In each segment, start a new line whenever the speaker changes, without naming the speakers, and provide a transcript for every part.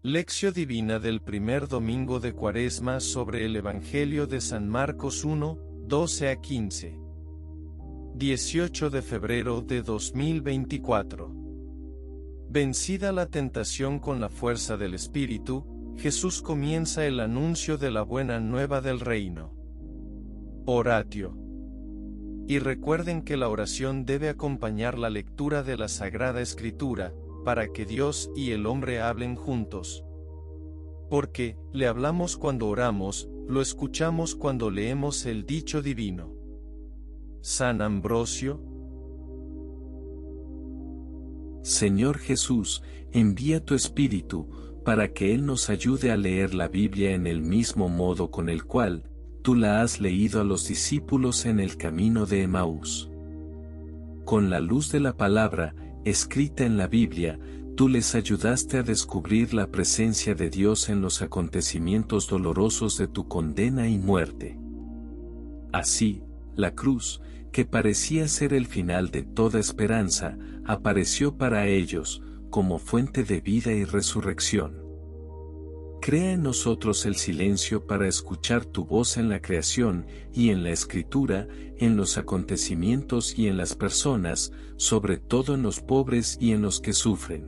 Lección Divina del primer domingo de Cuaresma sobre el Evangelio de San Marcos 1, 12 a 15. 18 de febrero de 2024. Vencida la tentación con la fuerza del Espíritu, Jesús comienza el anuncio de la buena nueva del reino. Oratio. Y recuerden que la oración debe acompañar la lectura de la Sagrada Escritura, para que Dios y el hombre hablen juntos. Porque, le hablamos cuando oramos, lo escuchamos cuando leemos el dicho divino. San Ambrosio.
Señor Jesús, envía tu Espíritu, para que Él nos ayude a leer la Biblia en el mismo modo con el cual tú la has leído a los discípulos en el camino de Emaús. Con la luz de la palabra, escrita en la Biblia, tú les ayudaste a descubrir la presencia de Dios en los acontecimientos dolorosos de tu condena y muerte. Así, la cruz, que parecía ser el final de toda esperanza, apareció para ellos, como fuente de vida y resurrección. Crea en nosotros el silencio para escuchar tu voz en la creación y en la escritura, en los acontecimientos y en las personas, sobre todo en los pobres y en los que sufren.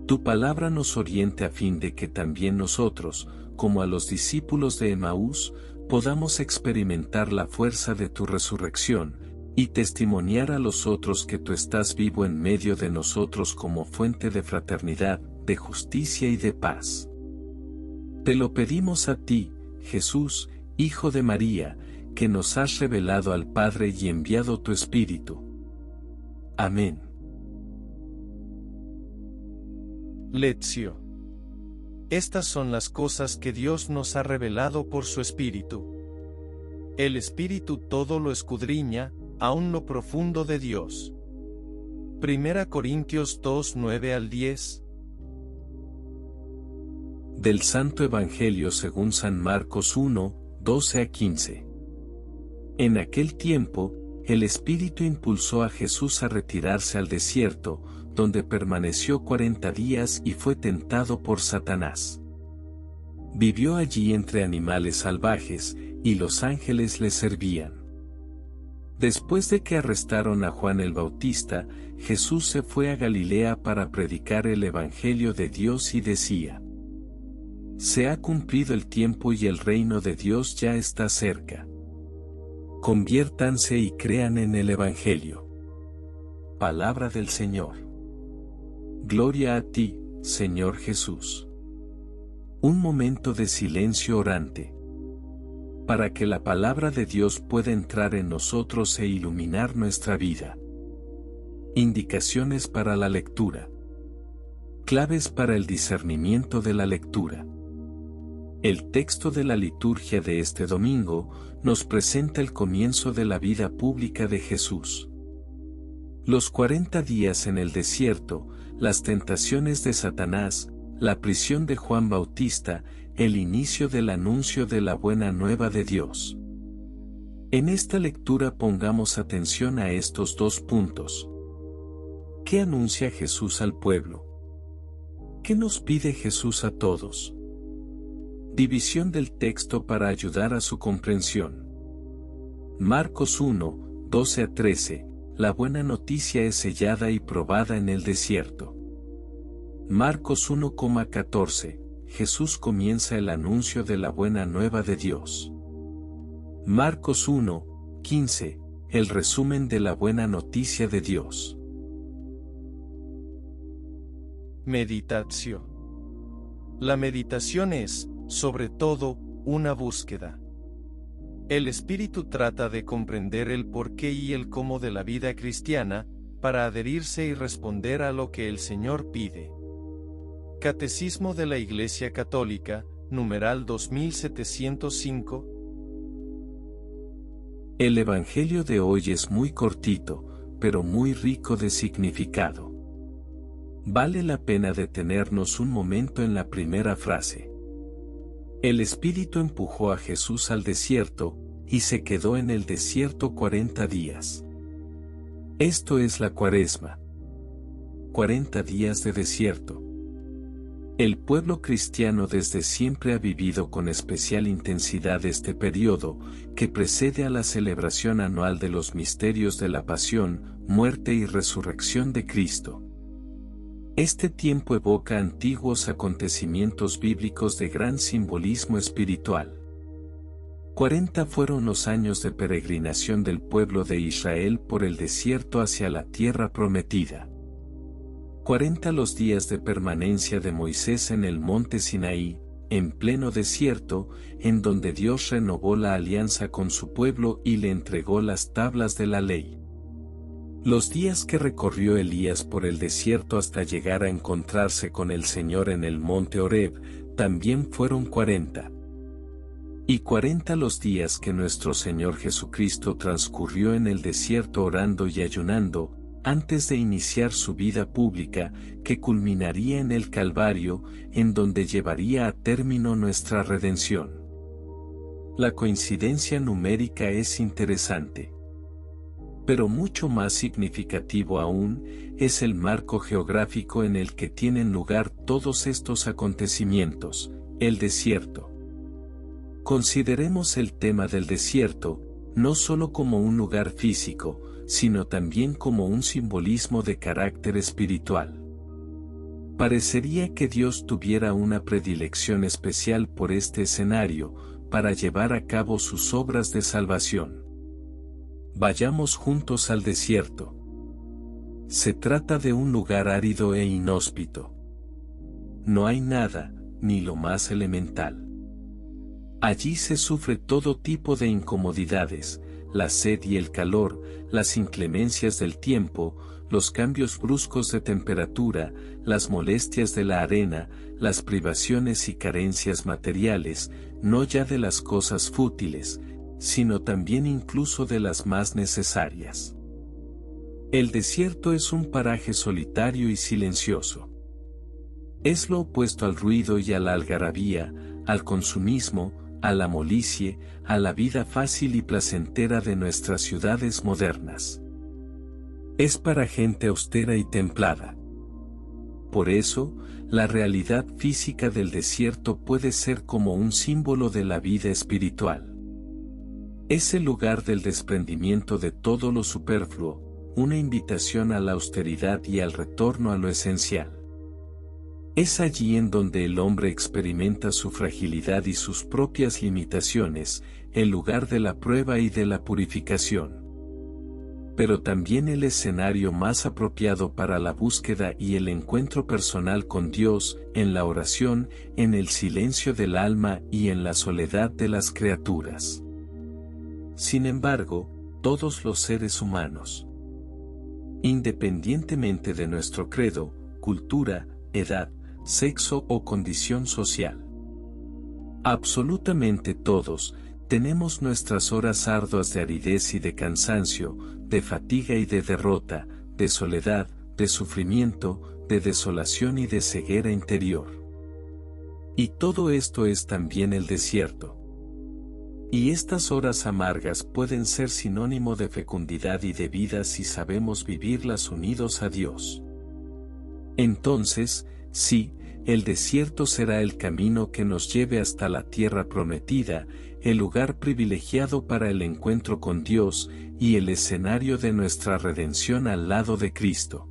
Tu palabra nos oriente a fin de que también nosotros, como a los discípulos de Emaús, podamos experimentar la fuerza de tu resurrección, y testimoniar a los otros que tú estás vivo en medio de nosotros como fuente de fraternidad, de justicia y de paz. Te lo pedimos a ti, Jesús, Hijo de María, que nos has revelado al Padre y enviado tu Espíritu. Amén.
Lección. Estas son las cosas que Dios nos ha revelado por su Espíritu. El Espíritu todo lo escudriña, aun lo profundo de Dios. 1 Corintios 2, 9 al 10.
Del Santo Evangelio según San Marcos 1, 12 a 15. En aquel tiempo, el Espíritu impulsó a Jesús a retirarse al desierto, donde permaneció 40 días y fue tentado por Satanás. Vivió allí entre animales salvajes, y los ángeles le servían. Después de que arrestaron a Juan el Bautista, Jesús se fue a Galilea para predicar el Evangelio de Dios y decía: Se ha cumplido el tiempo y el reino de Dios ya está cerca. Conviértanse y crean en el Evangelio. Palabra del Señor. Gloria a ti, Señor Jesús. Un momento de silencio orante. Para que la palabra de Dios pueda entrar en nosotros e iluminar nuestra vida. Indicaciones para la lectura. Claves para el discernimiento de la lectura. El texto de la liturgia de este domingo nos presenta el comienzo de la vida pública de Jesús. Los 40 días en el desierto, las tentaciones de Satanás, la prisión de Juan Bautista, el inicio del anuncio de la buena nueva de Dios. En esta lectura pongamos atención a estos dos puntos. ¿Qué anuncia Jesús al pueblo? ¿Qué nos pide Jesús a todos? División del texto para ayudar a su comprensión. Marcos 1, 12 a 13, la buena noticia es sellada y probada en el desierto. Marcos 1,14, Jesús comienza el anuncio de la buena nueva de Dios. Marcos 1, 15, el resumen de la buena noticia de Dios.
Meditación. La meditación es, sobre todo, una búsqueda. El Espíritu trata de comprender el porqué y el cómo de la vida cristiana, para adherirse y responder a lo que el Señor pide. Catecismo de la Iglesia Católica, numeral 2705.
El Evangelio de hoy es muy cortito, pero muy rico de significado. Vale la pena detenernos un momento en la primera frase. El Espíritu empujó a Jesús al desierto, y se quedó en el desierto 40 días. Esto es la Cuaresma. 40 días de desierto. El pueblo cristiano desde siempre ha vivido con especial intensidad este periodo, que precede a la celebración anual de los misterios de la pasión, muerte y resurrección de Cristo. Este tiempo evoca antiguos acontecimientos bíblicos de gran simbolismo espiritual. 40 fueron los años de peregrinación del pueblo de Israel por el desierto hacia la tierra prometida. 40 los días de permanencia de Moisés en el monte Sinaí, en pleno desierto, en donde Dios renovó la alianza con su pueblo y le entregó las tablas de la ley. Los días que recorrió Elías por el desierto hasta llegar a encontrarse con el Señor en el monte Horeb, también fueron 40. Y 40 los días que nuestro Señor Jesucristo transcurrió en el desierto orando y ayunando, antes de iniciar su vida pública, que culminaría en el Calvario, en donde llevaría a término nuestra redención. La coincidencia numérica es interesante. Pero mucho más significativo aún, es el marco geográfico en el que tienen lugar todos estos acontecimientos, el desierto. Consideremos el tema del desierto, no solo como un lugar físico, sino también como un simbolismo de carácter espiritual. Parecería que Dios tuviera una predilección especial por este escenario, para llevar a cabo sus obras de salvación. Vayamos juntos al desierto. Se trata de un lugar árido e inhóspito. No hay nada, ni lo más elemental. Allí se sufre todo tipo de incomodidades, la sed y el calor, las inclemencias del tiempo, los cambios bruscos de temperatura, las molestias de la arena, las privaciones y carencias materiales, no ya de las cosas fútiles, sino también incluso de las más necesarias. El desierto es un paraje solitario y silencioso. Es lo opuesto al ruido y a la algarabía, al consumismo, a la molicie, a la vida fácil y placentera de nuestras ciudades modernas. Es para gente austera y templada. Por eso, la realidad física del desierto puede ser como un símbolo de la vida espiritual. Es el lugar del desprendimiento de todo lo superfluo, una invitación a la austeridad y al retorno a lo esencial. Es allí en donde el hombre experimenta su fragilidad y sus propias limitaciones, el lugar de la prueba y de la purificación. Pero también el escenario más apropiado para la búsqueda y el encuentro personal con Dios, en la oración, en el silencio del alma y en la soledad de las criaturas. Sin embargo, todos los seres humanos, independientemente de nuestro credo, cultura, edad, sexo o condición social. Absolutamente todos, tenemos nuestras horas arduas de aridez y de cansancio, de fatiga y de derrota, de soledad, de sufrimiento, de desolación y de ceguera interior. Y todo esto es también el desierto. Y estas horas amargas pueden ser sinónimo de fecundidad y de vida si sabemos vivirlas unidos a Dios. Entonces, sí, el desierto será el camino que nos lleve hasta la tierra prometida, el lugar privilegiado para el encuentro con Dios y el escenario de nuestra redención al lado de Cristo.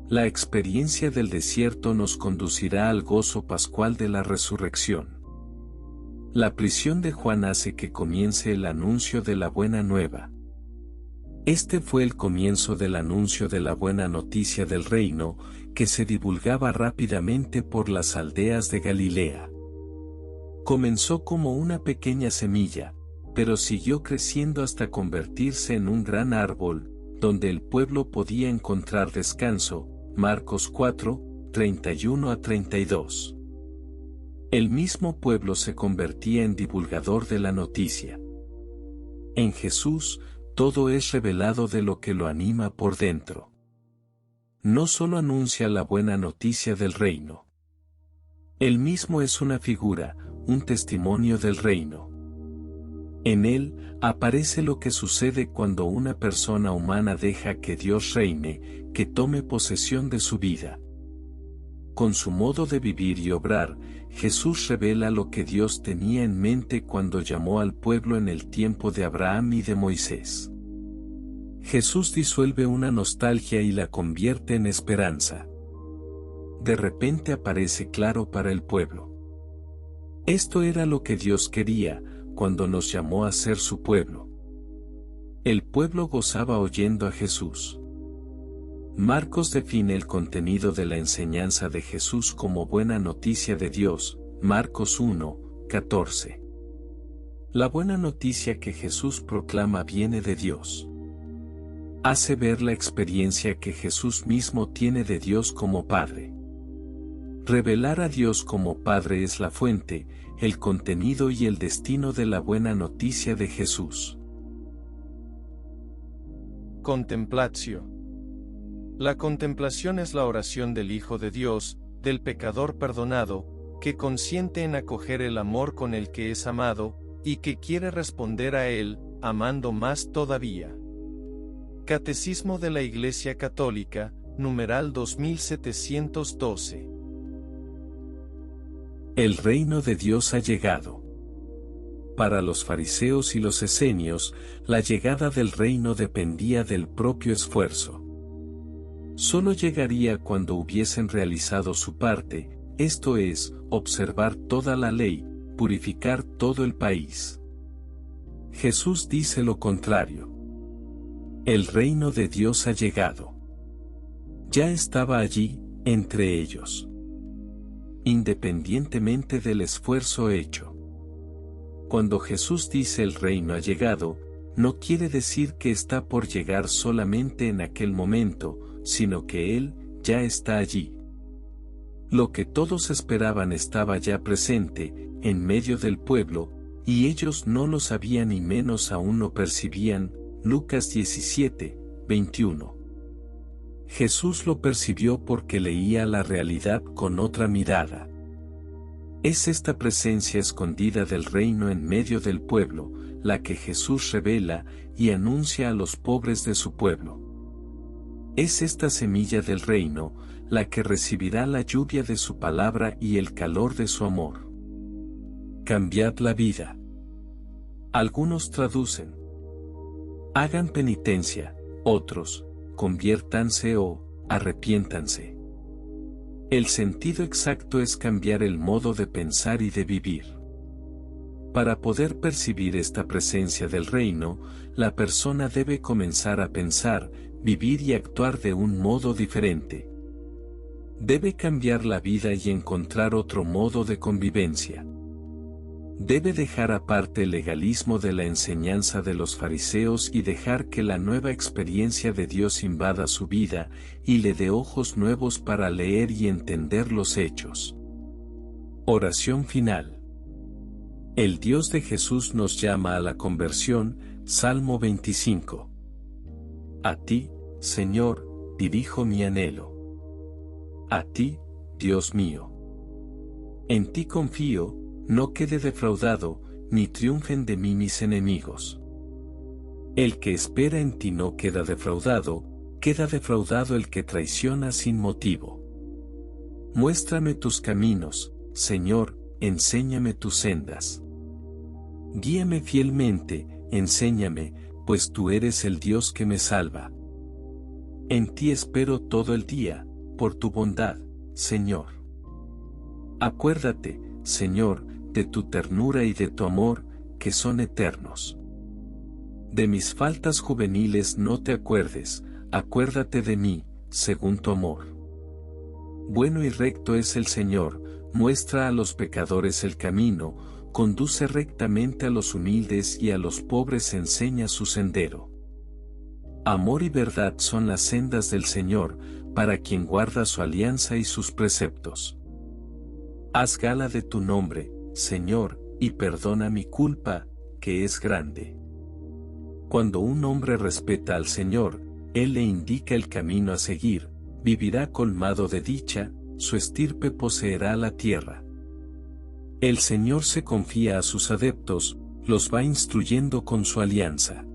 La experiencia del desierto nos conducirá al gozo pascual de la resurrección. La prisión de Juan hace que comience el anuncio de la buena nueva. Este fue el comienzo del anuncio de la buena noticia del reino, que se divulgaba rápidamente por las aldeas de Galilea. Comenzó como una pequeña semilla, pero siguió creciendo hasta convertirse en un gran árbol, donde el pueblo podía encontrar descanso. Marcos 4, 31 a 32. El mismo pueblo se convertía en divulgador de la noticia. En Jesús, todo es revelado de lo que lo anima por dentro. No solo anuncia la buena noticia del reino. Él mismo es una figura, un testimonio del reino. En él, aparece lo que sucede cuando una persona humana deja que Dios reine, que tome posesión de su vida. Con su modo de vivir y obrar, Jesús revela lo que Dios tenía en mente cuando llamó al pueblo en el tiempo de Abraham y de Moisés. Jesús disuelve una nostalgia y la convierte en esperanza. De repente aparece claro para el pueblo. Esto era lo que Dios quería cuando nos llamó a ser su pueblo. El pueblo gozaba oyendo a Jesús. Marcos define el contenido de la enseñanza de Jesús como buena noticia de Dios, Marcos 1, 14. La buena noticia que Jesús proclama viene de Dios. Hace ver la experiencia que Jesús mismo tiene de Dios como Padre. Revelar a Dios como Padre es la fuente, el contenido y el destino de la buena noticia de Jesús.
Contemplatio. La contemplación es la oración del Hijo de Dios, del pecador perdonado, que consiente en acoger el amor con el que es amado, y que quiere responder a él, amando más todavía. Catecismo de la Iglesia Católica, numeral 2712.
El reino de Dios ha llegado. Para los fariseos y los esenios, la llegada del reino dependía del propio esfuerzo. Solo llegaría cuando hubiesen realizado su parte, esto es, observar toda la ley, purificar todo el país. Jesús dice lo contrario. El reino de Dios ha llegado. Ya estaba allí, entre ellos. Independientemente del esfuerzo hecho. Cuando Jesús dice el reino ha llegado, no quiere decir que está por llegar solamente en aquel momento, sino que Él ya está allí. Lo que todos esperaban estaba ya presente, en medio del pueblo, y ellos no lo sabían y menos aún lo percibían. Lucas 17, 21. Jesús lo percibió porque leía la realidad con otra mirada. Es esta presencia escondida del reino en medio del pueblo, la que Jesús revela y anuncia a los pobres de su pueblo. Es esta semilla del reino, la que recibirá la lluvia de su palabra y el calor de su amor. Cambiad la vida. Algunos traducen: hagan penitencia, otros, conviértanse o, arrepiéntanse. El sentido exacto es cambiar el modo de pensar y de vivir. Para poder percibir esta presencia del reino, la persona debe comenzar a pensar, vivir y actuar de un modo diferente. Debe cambiar la vida y encontrar otro modo de convivencia. Debe dejar aparte el legalismo de la enseñanza de los fariseos y dejar que la nueva experiencia de Dios invada su vida y le dé ojos nuevos para leer y entender los hechos. Oración final. El Dios de Jesús nos llama a la conversión, Salmo 25. A ti, Señor, dirijo mi anhelo. A ti, Dios mío. En ti confío, no quede defraudado, ni triunfen de mí mis enemigos. El que espera en ti no queda defraudado el que traiciona sin motivo. Muéstrame tus caminos, Señor, enséñame tus sendas. Guíame fielmente, enséñame, pues tú eres el Dios que me salva. En ti espero todo el día, por tu bondad, Señor. Acuérdate, Señor, de tu ternura y de tu amor, que son eternos. De mis faltas juveniles no te acuerdes, acuérdate de mí, según tu amor. Bueno y recto es el Señor, muestra a los pecadores el camino, conduce rectamente a los humildes y a los pobres enseña su sendero. Amor y verdad son las sendas del Señor, para quien guarda su alianza y sus preceptos. Haz gala de tu nombre, Señor, y perdona mi culpa, que es grande. Cuando un hombre respeta al Señor, Él le indica el camino a seguir, vivirá colmado de dicha, su estirpe poseerá la tierra. El Señor se confía a sus adeptos, los va instruyendo con su alianza.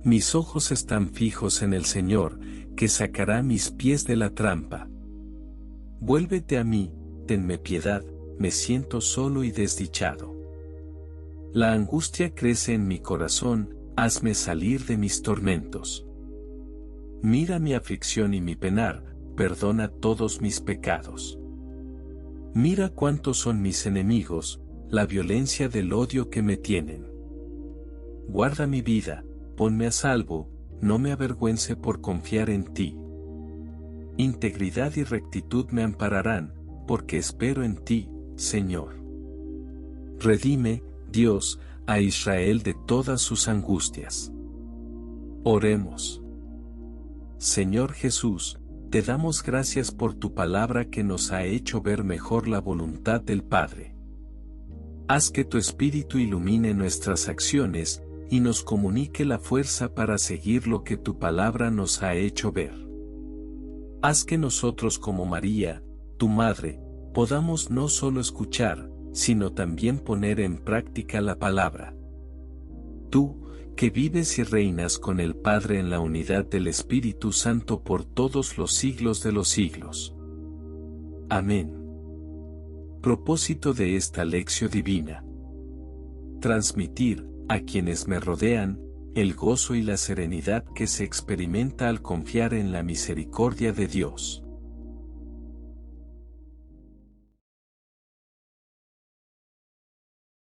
Mis ojos están fijos en el Señor, que sacará mis pies de la trampa. Vuélvete a mí, tenme piedad, me siento solo y desdichado. La angustia crece en mi corazón, hazme salir de mis tormentos. Mira mi aflicción y mi penar, perdona todos mis pecados. Mira cuántos son mis enemigos, la violencia del odio que me tienen. Guarda mi vida, ponme a salvo, no me avergüence por confiar en ti. Integridad y rectitud me ampararán, porque espero en ti, Señor. Redime, Dios, a Israel de todas sus angustias. Oremos. Señor Jesús, te damos gracias por tu palabra que nos ha hecho ver mejor la voluntad del Padre. Haz que tu Espíritu ilumine nuestras acciones, y nos comunique la fuerza para seguir lo que tu palabra nos ha hecho ver. Haz que nosotros como María, tu Madre, podamos no solo escuchar, sino también poner en práctica la palabra. Tú, que vives y reinas con el Padre en la unidad del Espíritu Santo por todos los siglos de los siglos. Amén. Propósito de esta lección divina: transmitir, a quienes me rodean, el gozo y la serenidad que se experimenta al confiar en la misericordia de Dios.